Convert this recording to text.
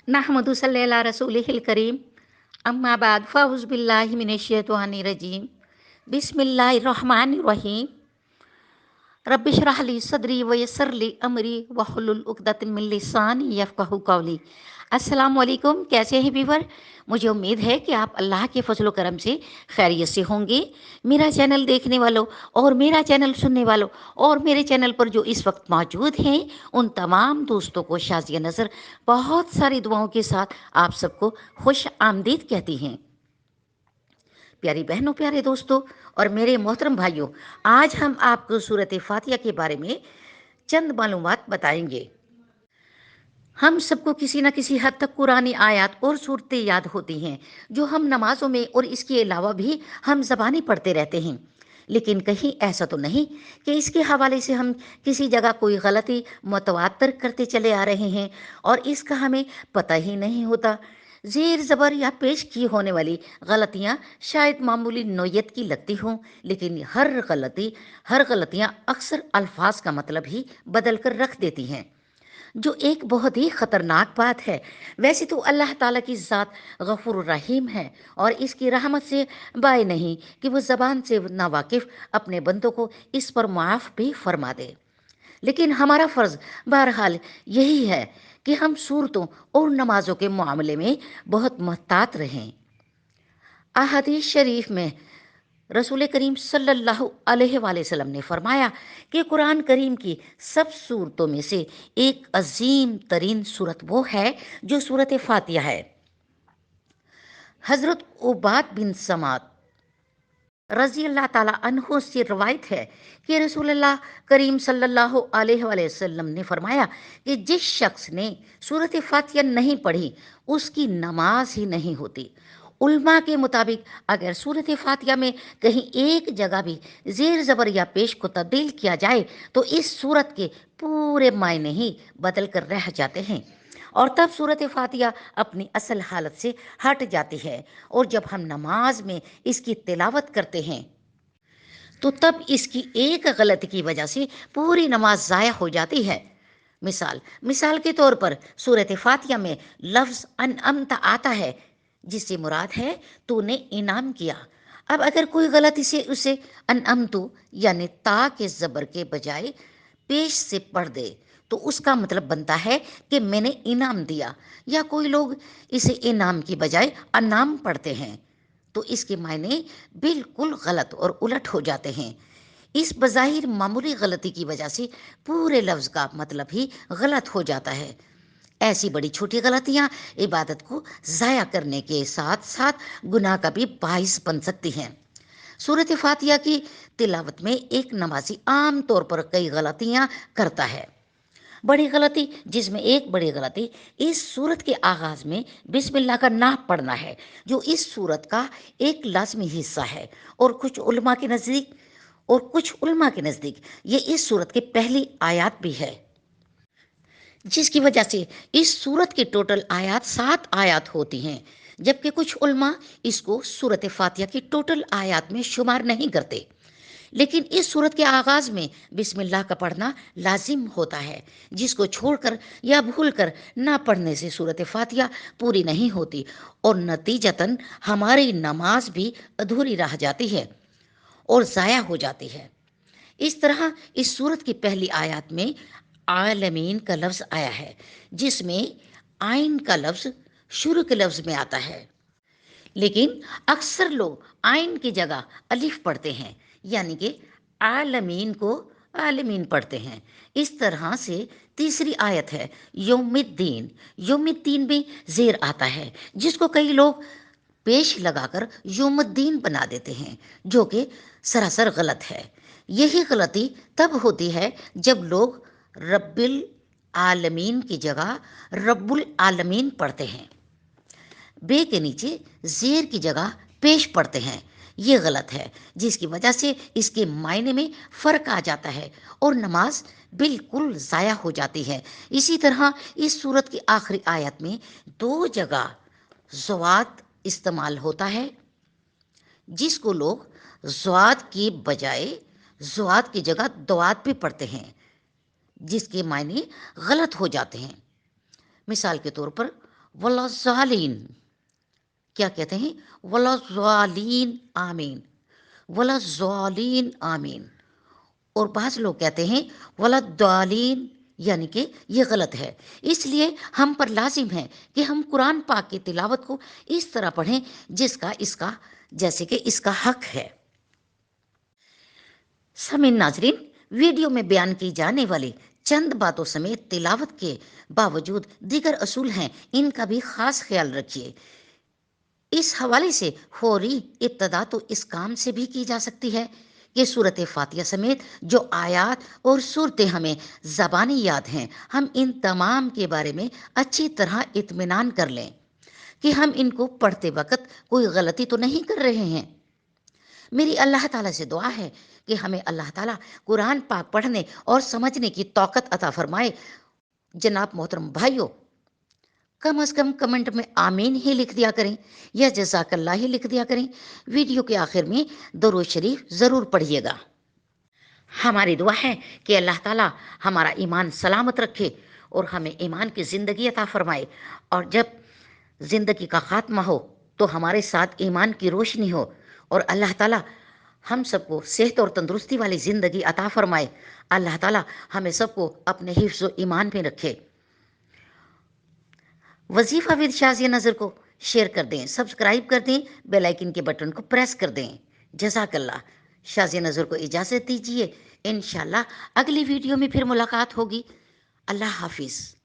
नहमदु सल्ली अला रसूलिहिल करीम अम्मा बाद फ़ाउज़ु बिल्लाहि मिनश्शैतानिर रजीम बिस्मिल्लाहिर रहमानिर रहीम रब्बि इश्रह ली सदरी व यस्सिर ली अमरी वहलुल उक़दतम मिन लिसानी यफ़क़हू क़ौली। अस्सलाम वालेकुम। कैसे हैं व्यूअर? मुझे उम्मीद है कि आप अल्लाह के फजल करम से खैरियत से होंगे। मेरा चैनल देखने वालों और मेरा चैनल सुनने वालों और मेरे चैनल पर जो इस वक्त मौजूद हैं उन तमाम दोस्तों को शाज़िया नज़र बहुत सारी दुआओं के साथ आप सबको खुश आमदीद कहती हैं। प्यारी बहनों, प्यारे दोस्तों और मेरे मोहतरम भाइयों, आज हम आपको सूरत फातिहा के बारे में चंद मालूमात बताएंगे। हम सबको किसी न किसी हद तक कुरानी आयत और सूरतें याद होती हैं जो हम नमाजों में और इसके अलावा भी हम ज़बानी पढ़ते रहते हैं। लेकिन कहीं ऐसा तो नहीं कि इसके हवाले से हम किसी जगह कोई गलती मुतवातर करते चले आ रहे हैं और इसका हमें पता ही नहीं होता। ज़ेर ज़बर या पेश की होने वाली गलतियाँ शायद मामूली नोयत की लगती हों, लेकिन हर गलतियाँ अक्सर अल्फाज का मतलब ही बदल कर रख देती हैं, जो एक बहुत ही ख़तरनाक बात है। वैसे तो अल्लाह ताला की ज़ात गफ़ूर रहीम है और इसकी रहमत से बाय नहीं कि वो ज़बान से नावाकिफ़ अपने बंदों को इस पर माफ़ भी फरमा दे। लेकिन हमारा फ़र्ज़ बहरहाल यही है कि हम सूरतों और नमाज़ों के मामले में बहुत मोहतात रहें। अहादीस शरीफ में रसूल करीम सल्लल्लाहु अलैहि वसल्लम ने फरमाया कि कुरान करीम की सब सूरतों में से एक अजीम तरीन सूरत वो है जो सूरत फातिहा है। हज़रत उबाद बिन समात रज़ी अल्लाह ताला अन्हो से रवायत है कि रसूलुल्लाह करीम सल्लल्लाहु अलैहि वसल्लम ने फरमाया कि जिस शख्स ने सूरत फातिहा नहीं पढ़ी उसकी नमाज ही नहीं होती। उल्मा के मुताबिक अगर सूरत फातिहा में कहीं एक जगह भी ज़ेर ज़बर या पेश को तब्दील किया जाए तो इस सूरत के पूरे मायने ही बदल कर रह जाते हैं और तब सूरत फातिहा अपनी असल हालत से हट जाती है। और जब हम नमाज में इसकी तिलावत करते हैं तो तब इसकी एक गलती की वजह से पूरी नमाज ज़ाया हो जाती है। मिसाल के तौर पर सूरत फातिहा में लफ्ज़ अनअमता आता है, जिससे मुराद है तूने इनाम किया। अब अगर कोई गलती से उसे अनअमतु यानी ता के ज़बर के बजाय पेश से पढ़ दे तो उसका मतलब बनता है कि मैंने इनाम दिया, या कोई लोग इसे इनाम की बजाय अनाम पढ़ते हैं तो इसके मायने बिल्कुल गलत और उलट हो जाते हैं। इस बज़ाहिर मामूली गलती की वजह से पूरे लफ्ज़ का मतलब ही गलत हो जाता है। ऐसी बड़ी छोटी गलतियाँ इबादत को ज़ाया करने के साथ साथ गुनाह का भी बाइस बन सकती हैं। सूरत फातिहा की तिलावत में एक नमाजी आम तौर पर कई गलतियाँ करता है। एक बड़ी गलती इस सूरत के आगाज़ में बिस्मिल्लाह का ना पढ़ना है, जो इस सूरत का एक लाज़मी हिस्सा है और कुछ उलमा के नज़दीक ये इस सूरत की पहली आयत भी है, जिसकी वजह से इस सूरत की टोटल आयत 7 आयत होती हैं, जबकि कुछ उलमा इसको सूरत फातिहा की टोटल आयत में शुमार नहीं करते। लेकिन इस सूरत के आगाज़ में बिस्मिल्लाह का पढ़ना लाजिम होता है, जिसको छोड़कर या भूलकर ना पढ़ने से सूरत फातिहा पूरी नहीं होती और नतीजतन हमारी नमाज भी अधूरी रह जाती है और ज़ाया हो जाती है। इस तरह इस सूरत की पहली आयत में आलमीन का लफ्ज़ आया है, जिसमें आइन का लफ्ज़ शुरू के लफ्ज़ में आता है, लेकिन अक्सर लोग आइन की जगह अलिफ पढ़ते हैं, यानी कि आलमीन को आलमीन पढ़ते हैं। इस तरह से तीसरी आयत है योमिद्दीन में ज़ेर आता है, जिसको कई लोग पेश लगाकर योमुद्दीन बना देते हैं, जो कि सरासर गलत है। यही गलती तब होती है जब लोग रब्बिल आलमीन की जगह रब्बुल आलमीन पढ़ते हैं, बे के नीचे ज़ेर की जगह पेश पढ़ते हैं। ये गलत है, जिसकी वजह से इसके मायने में फ़र्क आ जाता है और नमाज बिल्कुल ज़ाया हो जाती है। इसी तरह इस सूरत की आखिरी आयत में 2 जगह ज़वात इस्तेमाल होता है, जिसको लोग ज़वात की बजाय ज़वात की जगह दवात भी पढ़ते हैं, जिसके मायने गलत हो जाते हैं। मिसाल के तौर पर ولا ضالین، کیا کہتے ہیں؟ ولا ضالین آمین، ولا ضالین آمین۔ اور بعض لوگ کہتے ہیں ولا ضالین، یعنی کہ یہ غلط ہے۔ اس لیے ہم پر لازم ہے کہ ہم قرآن پاک کی تلاوت کو اس طرح پڑھیں جیسے کہ اس کا حق ہے۔ سامعین ناظرین، ویڈیو میں بیان کی جانے والی چند باتوں سمیت تلاوت کے باوجود دیگر اصول ہیں، ان کا بھی خاص خیال رکھیے۔ اس حوالے سے فوری ابتدا تو اس کام سے بھی کی جا سکتی ہے کہ سورت فاتحہ سمیت جو آیات اور صورتیں ہمیں زبانی یاد ہیں، ہم ان تمام کے بارے میں اچھی طرح اطمینان کر لیں کہ ہم ان کو پڑھتے وقت کوئی غلطی تو نہیں کر رہے ہیں۔ میری اللہ تعالیٰ سے دعا ہے کہ ہمیں اللہ تعالیٰ قرآن پاک پڑھنے اور سمجھنے کی توقت عطا فرمائے۔ جناب محترم بھائیوں، کم از کم کمنٹ میں آمین ہی لکھ دیا کریں یا جزاک اللہ ہی لکھ دیا کریں۔ ویڈیو کے آخر میں درود شریف ضرور پڑھیے گا۔ ہماری دعا ہے کہ اللہ تعالیٰ ہمارا ایمان سلامت رکھے اور ہمیں ایمان کی زندگی عطا فرمائے، اور جب زندگی کا خاتمہ ہو تو ہمارے ساتھ ایمان کی روشنی ہو، اور اللہ تعالیٰ ہم سب کو صحت اور تندرستی والی زندگی عطا فرمائے۔ اللہ تعالیٰ ہمیں سب کو اپنے حفظ و ایمان میں رکھے۔ وظیفہ ود شازیہ نظر کو شیئر کر دیں، سبسکرائب کر دیں، بیل آئیکن کے بٹن کو پریس کر دیں۔ جزاک اللہ۔ شازیہ نظر کو اجازت دیجیے، انشاءاللہ اگلی ویڈیو میں پھر ملاقات ہوگی۔ اللہ حافظ۔